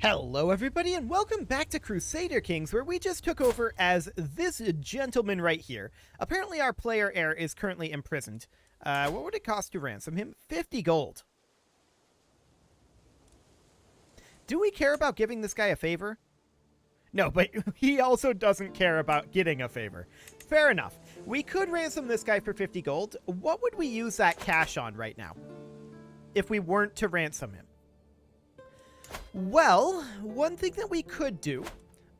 Hello everybody and welcome back to Crusader Kings, where we just took over as this gentleman right here. Apparently our player heir is currently imprisoned. What would it cost to ransom him? 50 gold. Do we care about giving this guy a favor? No, but he also doesn't care about getting a favor. Fair enough. We could ransom this guy for 50 gold. What would we use that cash on right now if we weren't to ransom him? Well, one thing that we could do...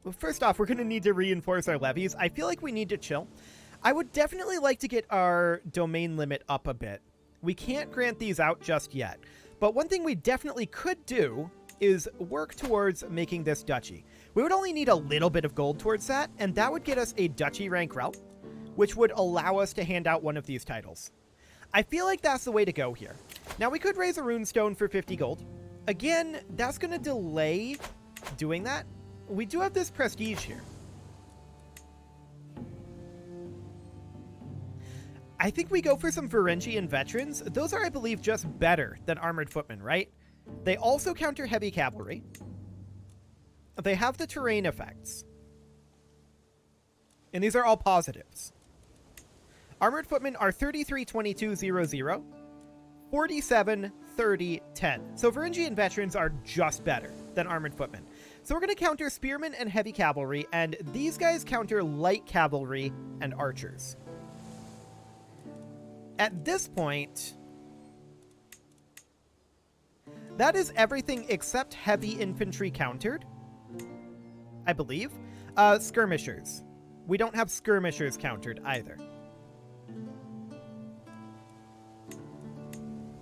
Well, first off, we're going to need to reinforce our levies. I feel like we need to chill. I would definitely like to get our domain limit up a bit. We can't grant these out just yet. But one thing we definitely could do is work towards making this duchy. We would only need a little bit of gold towards that, and that would get us a duchy rank realm, which would allow us to hand out one of these titles. I feel like that's the way to go here. Now, we could raise a runestone for 50 gold. Again, that's going to delay doing that. We do have this prestige here. I think we go for some Varangian veterans. Those are, I believe, just better than armored footmen, right? They also counter heavy cavalry. They have the terrain effects. And these are all positives. Armored footmen are 33, 22, 0, 0. 47, 30, 10. So Varangian veterans are just better than armored footmen. So we're going to counter spearmen and heavy cavalry, and these guys counter light cavalry and archers. At this point, that is everything except heavy infantry countered, I believe. Skirmishers. We don't have skirmishers countered either.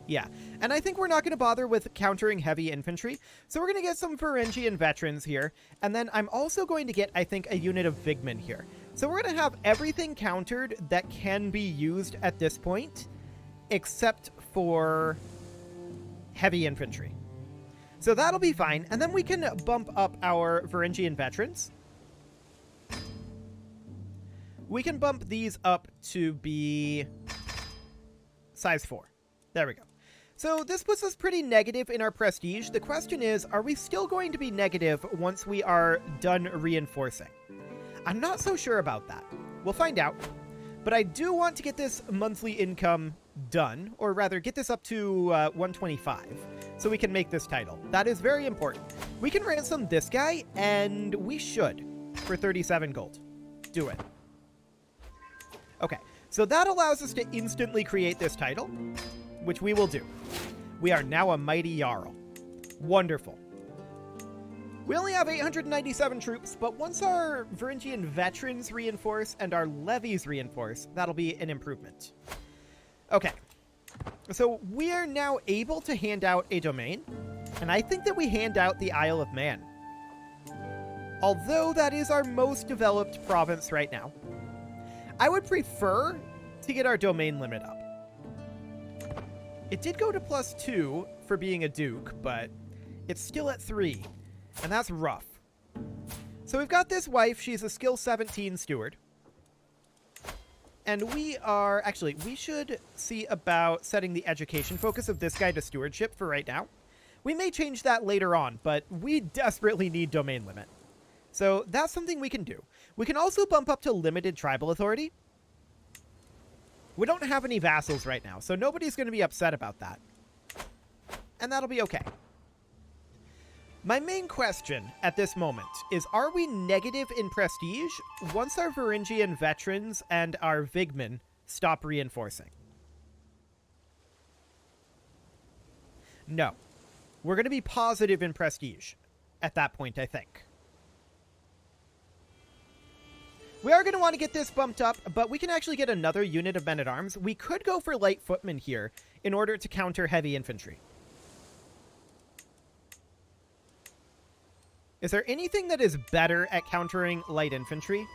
Yeah, and I think we're not going to bother with countering heavy infantry, so we're going to get some Varangian veterans here, and then I'm also going to get, I think, a unit of Vigmen here. So we're going to have everything countered that can be used at this point, except for heavy infantry. So that'll be fine, and then we can bump up our Varangian veterans. We can bump these up to be size 4. There we go. So this puts us pretty negative in our prestige. The question is, are we still going to be negative once we are done reinforcing? I'm not so sure about that. We'll find out. But I do want to get this monthly income done, or rather get this up to 125, so we can make this title. That is very important. We can ransom this guy, and we should, for 37 gold. Do it. Okay, so that allows us to instantly create this title, which we will do. We are now a mighty Jarl. Wonderful. We only have 897 troops, but once our Varangian veterans reinforce and our levies reinforce, that'll be an improvement. Okay. So we are now able to hand out a domain, and I think that we hand out the Isle of Man. Although that is our most developed province right now, I would prefer to get our domain limit up. It did go to +2 for being a duke, but it's still at 3, and that's rough. So we've got this wife. She's a skill 17 steward. And we are... Actually, we should see about setting the education focus of this guy to stewardship for right now. We may change that later on, but we desperately need domain limit. So that's something we can do. We can also bump up to limited tribal authority. We don't have any vassals right now, so nobody's going to be upset about that. And that'll be okay. My main question at this moment is, are we negative in prestige once our Varangian veterans and our Vigmen stop reinforcing? No. We're going to be positive in prestige at that point, I think. We are going to want to get this bumped up, but we can actually get another unit of men-at-arms. We could go for light footmen here in order to counter heavy infantry. Is there anything that is better at countering light infantry?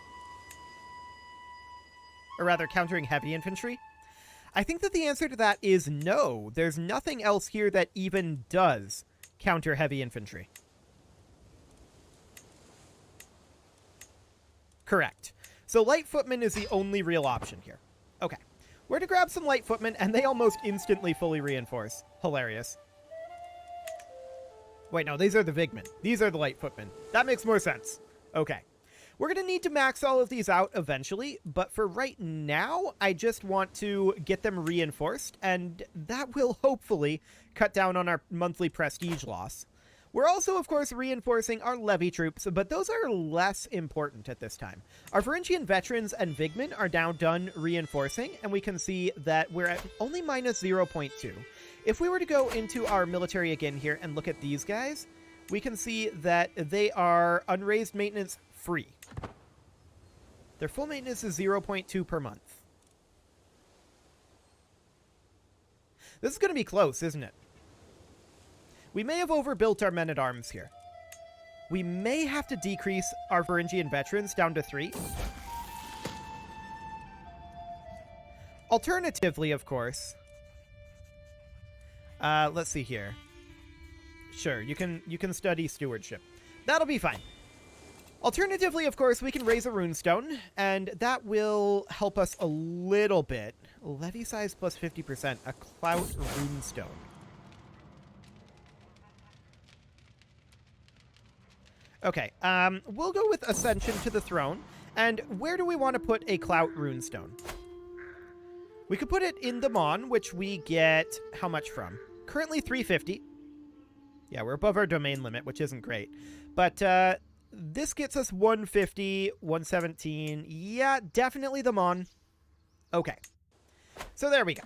Or rather, countering heavy infantry? I think that the answer to that is no. There's nothing else here that even does counter heavy infantry. Correct. So light footmen is the only real option here. Okay. We're to grab some light footmen, and they almost instantly fully reinforce. Hilarious. Wait, no, these are the Vigmen. These are the Light Footmen. That makes more sense. Okay. We're going to need to max all of these out eventually, but for right now, I just want to get them reinforced, and that will hopefully cut down on our monthly prestige loss. We're also, of course, reinforcing our levy troops, but those are less important at this time. Our Varangian veterans and Vigmen are now done reinforcing, and we can see that we're at only minus 0.2. If we were to go into our military again here and look at these guys, we can see that they are unraised maintenance free. Their full maintenance is 0.2 per month. This is going to be close, isn't it? We may have overbuilt our men-at-arms here. We may have to decrease our Varangian veterans down to 3. Alternatively, of course... let's see here. Sure, you can study stewardship. That'll be fine. Alternatively, of course, we can raise a runestone, and that will help us a little bit. Levy size plus 50%, a clout runestone. Okay, we'll go with Ascension to the Throne, and where do we want to put a clout runestone? We could put it in the Mon, which we get how much from? Currently 350. Yeah, we're above our domain limit, which isn't great. But this gets us 150, 117. Yeah, definitely the Mon. Okay. So there we go.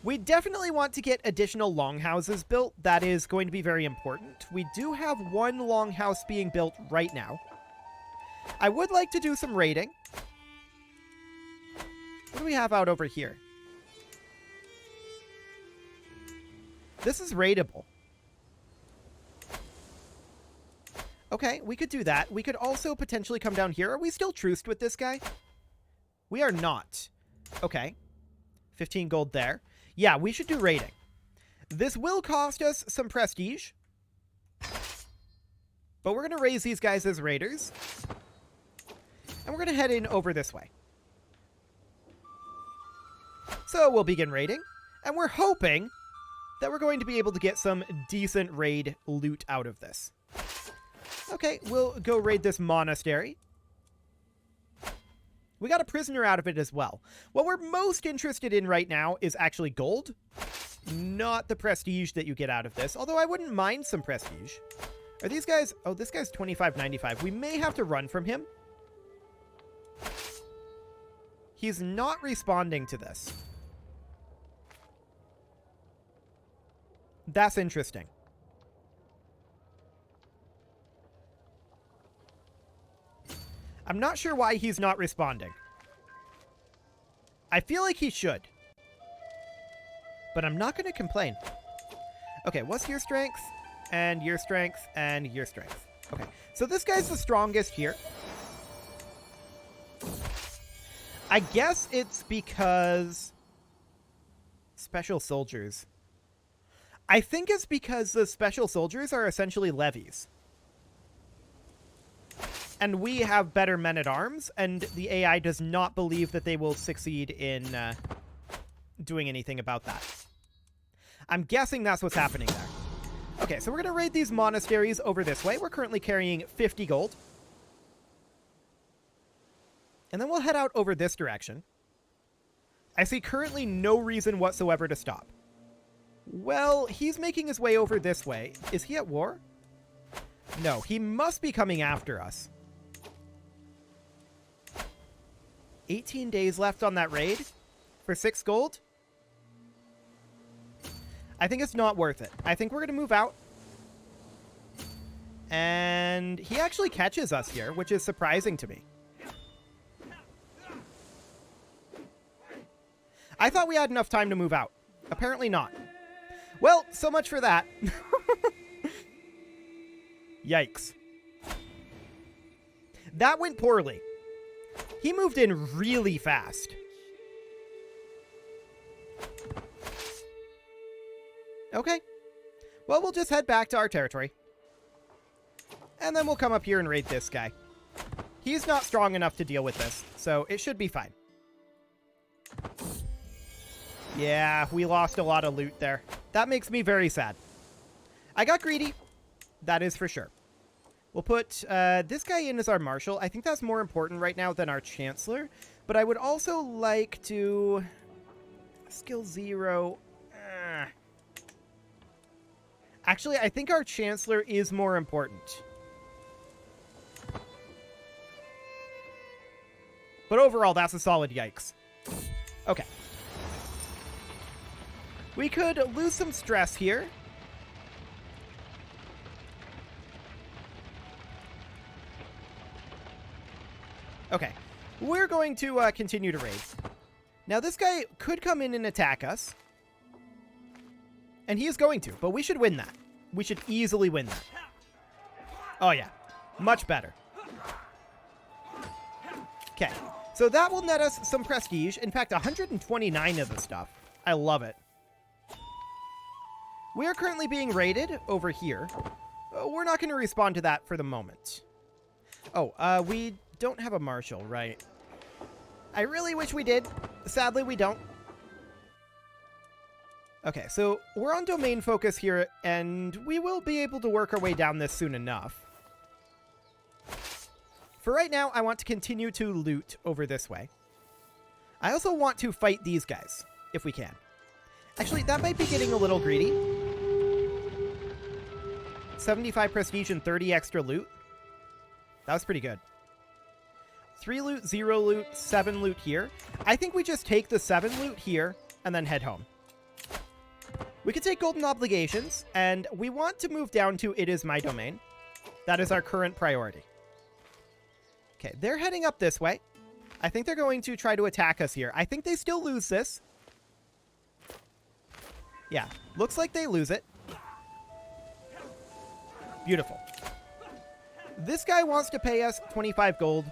We definitely want to get additional longhouses built. That is going to be very important. We do have one longhouse being built right now. I would like to do some raiding. What do we have out over here? This is raidable. Okay, we could do that. We could also potentially come down here. Are we still truced with this guy? We are not. Okay. 15 gold there. Yeah, we should do raiding. This will cost us some prestige. But we're going to raise these guys as raiders. And we're going to head in over this way. So we'll begin raiding. And we're hoping that we're going to be able to get some decent raid loot out of this. Okay, we'll go raid this monastery. We got a prisoner out of it as well. What we're most interested in right now is actually gold, not the prestige that you get out of this, although I wouldn't mind some prestige. Are these guys... Oh, this guy's 25.95. We may have to run from him. He's not responding to this. That's interesting. I'm not sure why he's not responding. I feel like he should. But I'm not going to complain. Okay, what's your strength? And your strength, and your strength. Okay, so this guy's the strongest here. I guess it's because... Special soldiers. I think it's because the special soldiers are essentially levies. And we have better men-at-arms, and the AI does not believe that they will succeed in doing anything about that. I'm guessing that's what's happening there. Okay, so we're going to raid these monasteries over this way. We're currently carrying 50 gold. And then we'll head out over this direction. I see currently no reason whatsoever to stop. Well, he's making his way over this way. Is he at war? No, he must be coming after us. 18 days left on that raid for 6 gold. I think it's not worth it. I think we're going to move out. And he actually catches us here, which is surprising to me. I thought we had enough time to move out. Apparently not. Well, so much for that. Yikes. That went poorly. He moved in really fast. Okay. Well, we'll just head back to our territory. And then we'll come up here and raid this guy. He's not strong enough to deal with this, so it should be fine. Yeah, we lost a lot of loot there. That makes me very sad. I got greedy. That is for sure. We'll put this guy in as our marshal. I think that's more important right now than our chancellor. But I would also like to... Skill 0. Actually, I think our chancellor is more important. But overall, that's a solid yikes. Okay. We could lose some stress here. Okay. We're going to continue to raid. Now, this guy could come in and attack us. And he is going to, but we should win that. We should easily win that. Oh, yeah. Much better. Okay. So that will net us some prestige. In fact, 129 of the stuff. I love it. We are currently being raided over here. We're not going to respond to that for the moment. Oh, we don't have a marshal, right? I really wish we did. Sadly, we don't. Okay, so we're on domain focus here, and we will be able to work our way down this soon enough. For right now, I want to continue to loot over this way. I also want to fight these guys, if we can. Actually, that might be getting a little greedy. 75 prestige and 30 extra loot. That was pretty good. 3 loot, 0 loot, 7 loot here. I think we just take the 7 loot here and then head home. We could take golden obligations, and we want to move down to It Is My Domain. That is our current priority. Okay, they're heading up this way. I think they're going to try to attack us here. I think they still lose this. Yeah, looks like they lose it. Beautiful. This guy wants to pay us 25 gold.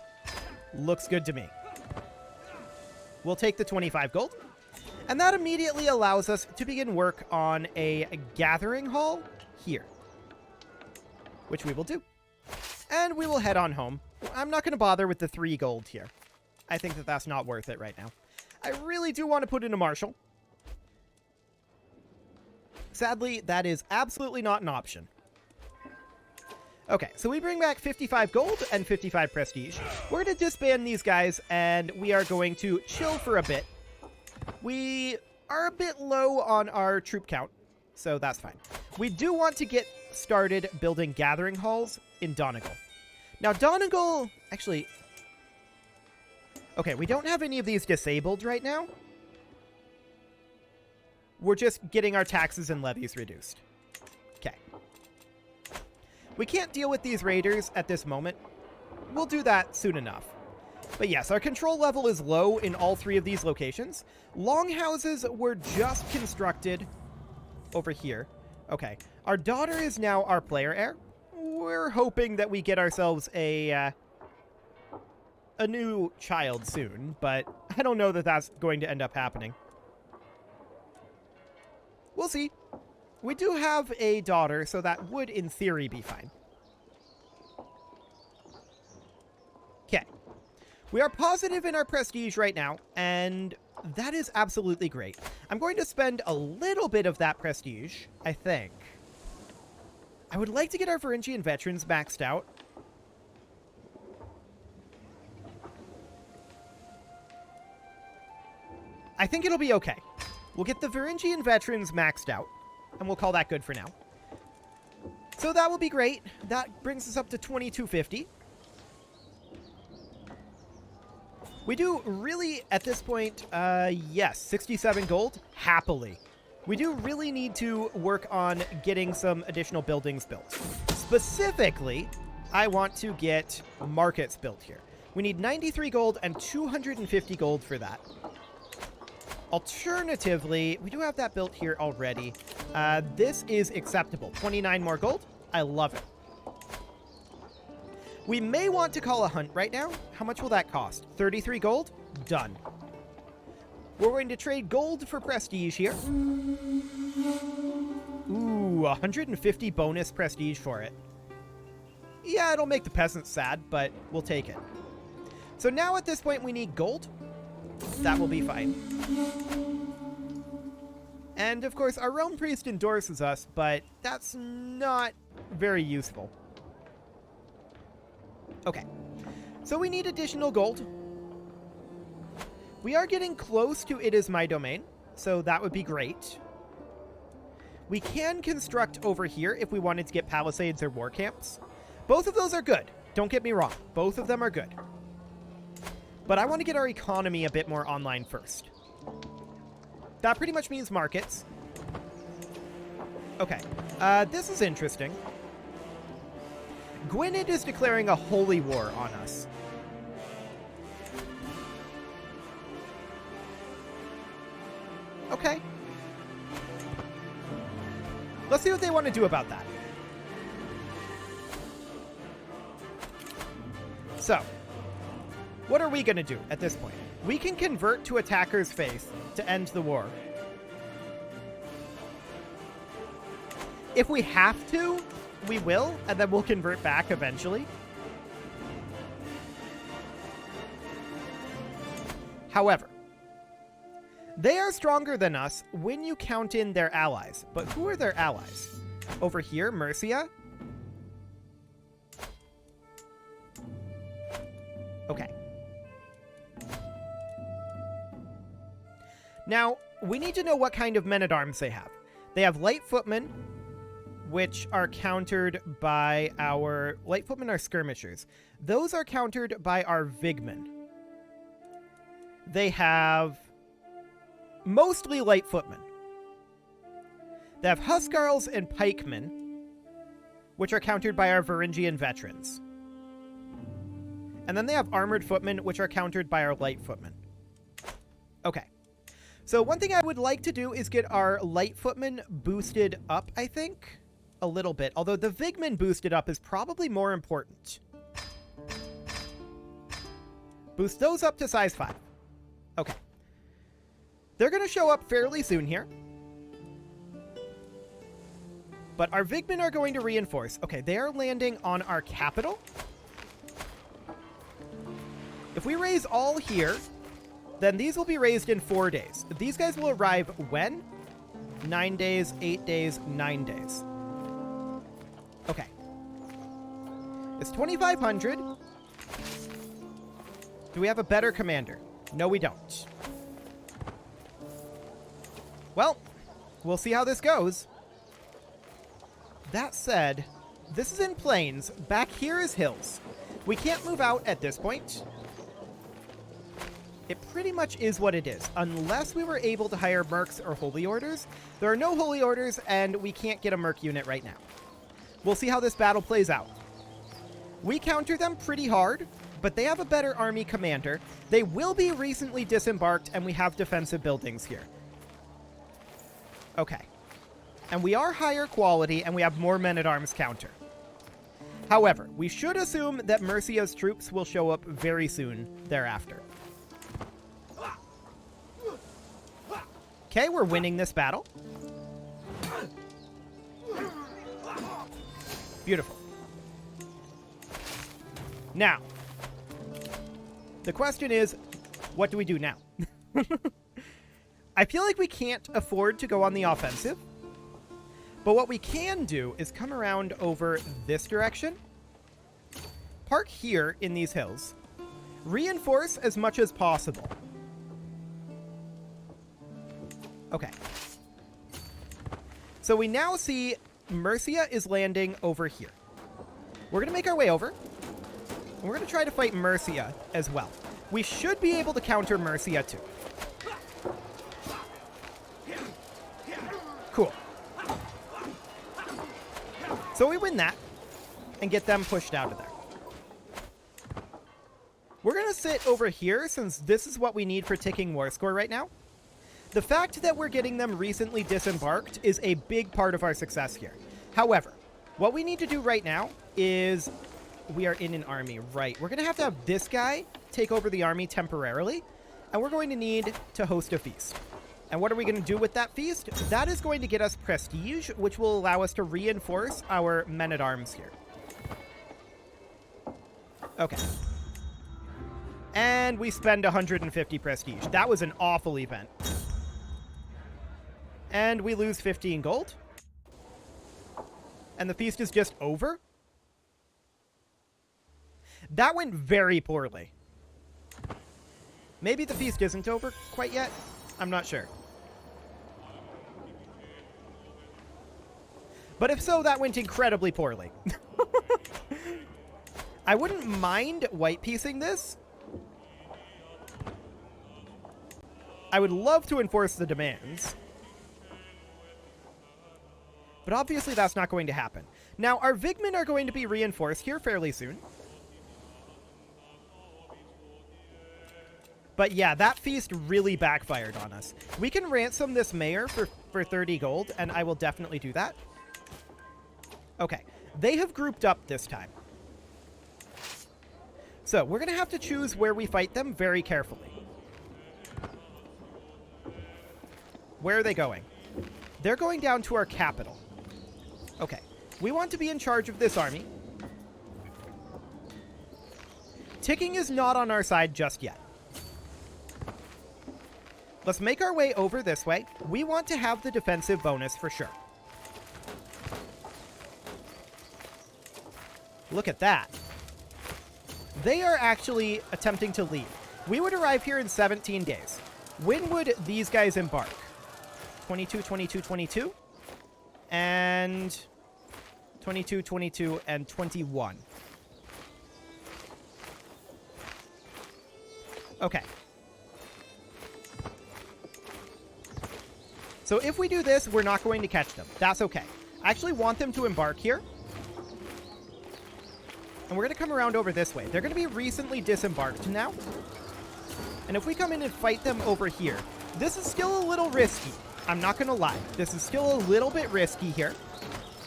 Looks good to me. We'll take the 25 gold. And that immediately allows us to begin work on a gathering hall here. Which we will do. And we will head on home. I'm not going to bother with the 3 gold here. I think that that's not worth it right now. I really do want to put in a marshal. Sadly, that is absolutely not an option. Okay, so we bring back 55 gold and 55 prestige. We're going to disband these guys, and we are going to chill for a bit. We are a bit low on our troop count, so that's fine. We do want to get started building gathering halls in Donegal. Now, Donegal... Actually... Okay, we don't have any of these disabled right now. We're just getting our taxes and levies reduced. Okay. We can't deal with these raiders at this moment. We'll do that soon enough. But yes, our control level is low in all 3 of these locations. Longhouses were just constructed over here. Okay, our daughter is now our player heir. We're hoping that we get ourselves a new child soon, but I don't know that that's going to end up happening. We'll see. We do have a daughter, so that would, in theory, be fine. Okay. We are positive in our prestige right now, and that is absolutely great. I'm going to spend a little bit of that prestige, I think. I would like to get our Varangian veterans maxed out. I think it'll be okay. We'll get the Varangian veterans maxed out, and we'll call that good for now. So that will be great. That brings us up to 2250. We do really, at this point, yes, 67 gold, happily. We do really need to work on getting some additional buildings built. Specifically, I want to get markets built here. We need 93 gold and 250 gold for that. Alternatively, we do have that built here already. This is acceptable. 29 more gold. I love it. We may want to call a hunt right now. How much will that cost? 33 gold? Done. We're going to trade gold for prestige here. Ooh, 150 bonus prestige for it. Yeah, it'll make the peasants sad, but we'll take it. So now at this point we need gold. That will be fine. And, of course, our Realm Priest endorses us, but that's not very useful. Okay. So we need additional gold. We are getting close to It Is My Domain, so that would be great. We can construct over here if we wanted to get palisades or war camps. Both of those are good. Don't get me wrong. Both of them are good. But I want to get our economy a bit more online first. That pretty much means markets. Okay. This is interesting. Gwynedd is declaring a holy war on us. Okay. Let's see what they want to do about that. So, what are we going to do at this point? We can convert to attacker's faith to end the war. If we have to, we will, and then we'll convert back eventually. However, they are stronger than us when you count in their allies. But who are their allies? Over here, Mercia. Okay. Now, we need to know what kind of men-at-arms they have. They have light footmen, which are countered by our... Light footmen are skirmishers. Those are countered by our Vigmen. They have... mostly light footmen. They have Huskarls and pikemen, which are countered by our Varangian veterans. And then they have armored footmen, which are countered by our light footmen. Okay. So one thing I would like to do is get our light footmen boosted up, I think. A little bit. Although the Vigmen boosted up is probably more important. Boost those up to size 5. Okay. They're going to show up fairly soon here. But our Vigmen are going to reinforce. Okay, they are landing on our capital. If we raise all here, then these will be raised in 4 days. These guys will arrive when? 9 days, 8 days, 9 days. Okay. It's 2,500. Do we have a better commander? No, we don't. Well, we'll see how this goes. That said, this is in plains. Back here is hills. We can't move out at this point. It pretty much is what it is. Unless we were able to hire mercs or holy orders. There are no holy orders, and we can't get a merc unit right now. We'll see how this battle plays out. We counter them pretty hard, but they have a better army commander. They will be recently disembarked, and we have defensive buildings here. Okay. And we are higher quality, and we have more men-at-arms counter. However, we should assume that Mercia's troops will show up very soon thereafter. Okay, we're winning this battle. Beautiful. Now, the question is, what do we do now? I feel like we can't afford to go on the offensive. But what we can do is come around over this direction. Park here in these hills. Reinforce as much as possible. Okay. So we now see Mercia is landing over here. We're going to make our way over. And we're going to try to fight Mercia as well. We should be able to counter Mercia too. Cool. So we win that and get them pushed out of there. We're going to sit over here since this is what we need for ticking war score right now. The fact that we're getting them recently disembarked is a big part of our success here. However, what we need to do right now is we are in an army, right? We're going to have this guy take over the army temporarily, and we're going to need to host a feast. And what are we going to do with that feast? That is going to get us prestige, which will allow us to reinforce our men-at-arms here. Okay. And we spend 150 prestige. That was an awful event. And we lose 15 gold. And the feast is just over. That went very poorly. Maybe the feast isn't over quite yet. I'm not sure. But if so, that went incredibly poorly. I wouldn't mind white piecing this. I would love to enforce the demands. But obviously that's not going to happen. Now, our Vigmen are going to be reinforced here fairly soon. But yeah, that feast really backfired on us. We can ransom this mayor for 30 gold, and I will definitely do that. Okay, they have grouped up this time. So, we're going to have to choose where we fight them very carefully. Where are they going? They're going down to our capital. Okay, we want to be in charge of this army. Ticking is not on our side just yet. Let's make our way over this way. We want to have the defensive bonus for sure. Look at that. They are actually attempting to leave. We would arrive here in 17 days. When would these guys embark? 22, 22, 22. And 22, 22, and 21. Okay. So if we do this, we're not going to catch them. That's okay. I actually want them to embark here. And we're going to come around over this way. They're going to be recently disembarked now. And if we come in and fight them over here, this is still a little risky. I'm not going to lie. This is still a little bit risky here.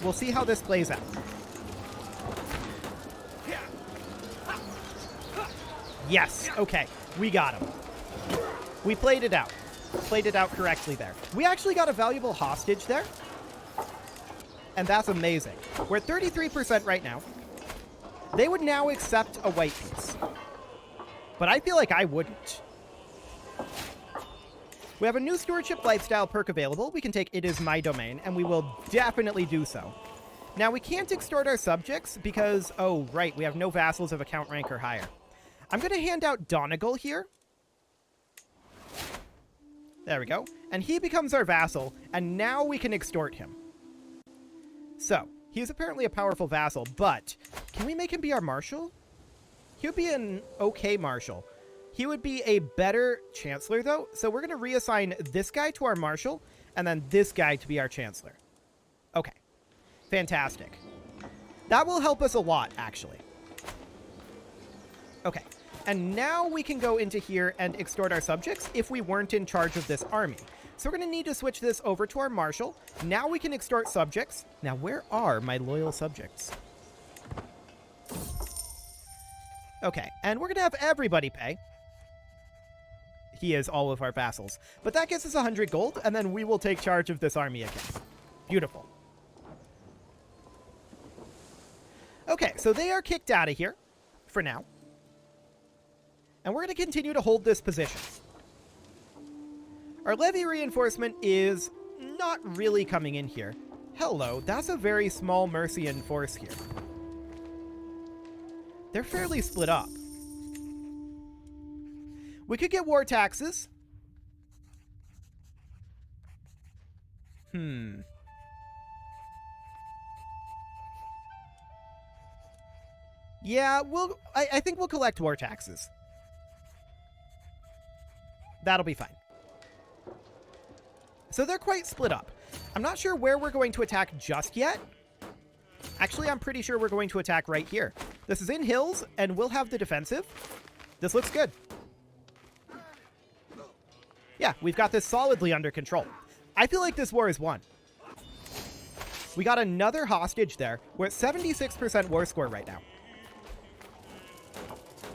We'll see how this plays out. Yes. Okay. We got him. We played it out. Played it out correctly there. We actually got a valuable hostage there. And that's amazing. We're at 33% right now. They would now accept a white piece. But I feel like I wouldn't. We have a new stewardship lifestyle perk available. We can take It Is My Domain, and we will definitely do so. Now, we can't extort our subjects because, oh, right, we have no vassals of account rank or higher. I'm going to hand out Donegal here. There we go. And he becomes our vassal, and now we can extort him. So, he's apparently a powerful vassal, but can we make him be our marshal? He would be an okay marshal. He would be a better chancellor, though, so we're going to reassign this guy to our marshal, and then this guy to be our chancellor. Okay. Fantastic. That will help us a lot, actually. Okay. And now we can go into here and extort our subjects if we weren't in charge of this army. So we're going to need to switch this over to our marshal. Now we can extort subjects. Now, where are my loyal subjects? Okay, and we're going to have everybody pay. He is all of our vassals. But that gets us 100 gold, and then we will take charge of this army again. Beautiful. Okay, so they are kicked out of here for now. And we're going to continue to hold this position. Our levy reinforcement is not really coming in here. Hello, that's a very small Mercian force here. They're fairly split up. We could get war taxes. Yeah, I think we'll collect war taxes. That'll be fine. So they're quite split up. I'm not sure where we're going to attack just yet. Actually, I'm pretty sure we're going to attack right here. This is in hills, and we'll have the defensive. This looks good. Yeah, we've got this solidly under control. I feel like this war is won. We got another hostage there. We're at 76% war score right now.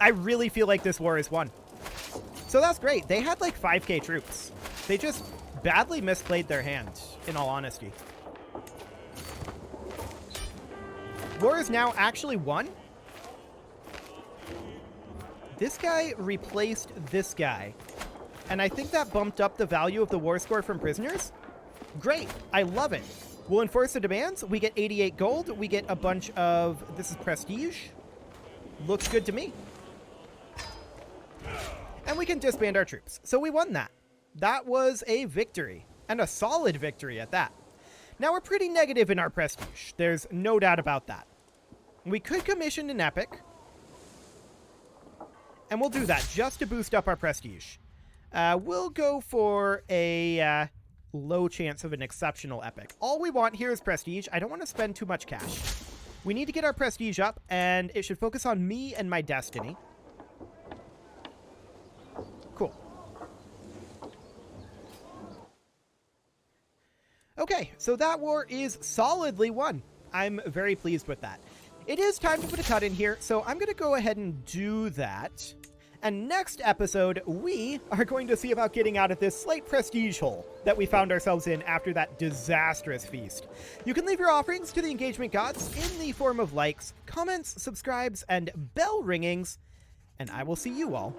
I really feel like this war is won. So that's great. They had like 5k troops. They just badly misplayed their hand, in all honesty. War is now actually won. This guy replaced this guy. And I think that bumped up the value of the war score from prisoners. Great. I love it. We'll enforce the demands. We get 88 gold. We get a bunch of... This is prestige. Looks good to me. And we can disband our troops. So we won that. That was a victory. And a solid victory at that. Now we're pretty negative in our prestige. There's no doubt about that. We could commission an epic. And we'll do that just to boost up our prestige. We'll go for a... low chance of an exceptional epic. All we want here is prestige. I don't want to spend too much cash. We need to get our prestige up, and it should focus on me and my destiny. Cool. Okay, so that war is solidly won. I'm very pleased with that. It is time to put a cut in here, so I'm going to go ahead and do that. And next episode, we are going to see about getting out of this slight prestige hole that we found ourselves in after that disastrous feast. You can leave your offerings to the engagement gods in the form of likes, comments, subscribes, and bell ringings, and I will see you all.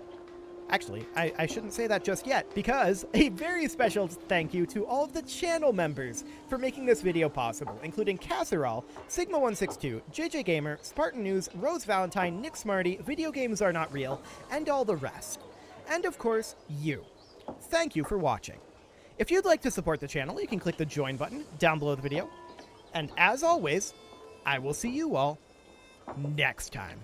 Actually, I shouldn't say that just yet, because a very special thank you to all of the channel members for making this video possible, including Casserole, Sigma162, JJ Gamer, Spartan News, Rose Valentine, Nick Smarty, Video Games Are Not Real, and all the rest. And of course, you. Thank you for watching. If you'd like to support the channel, you can click the join button down below the video. And as always, I will see you all next time.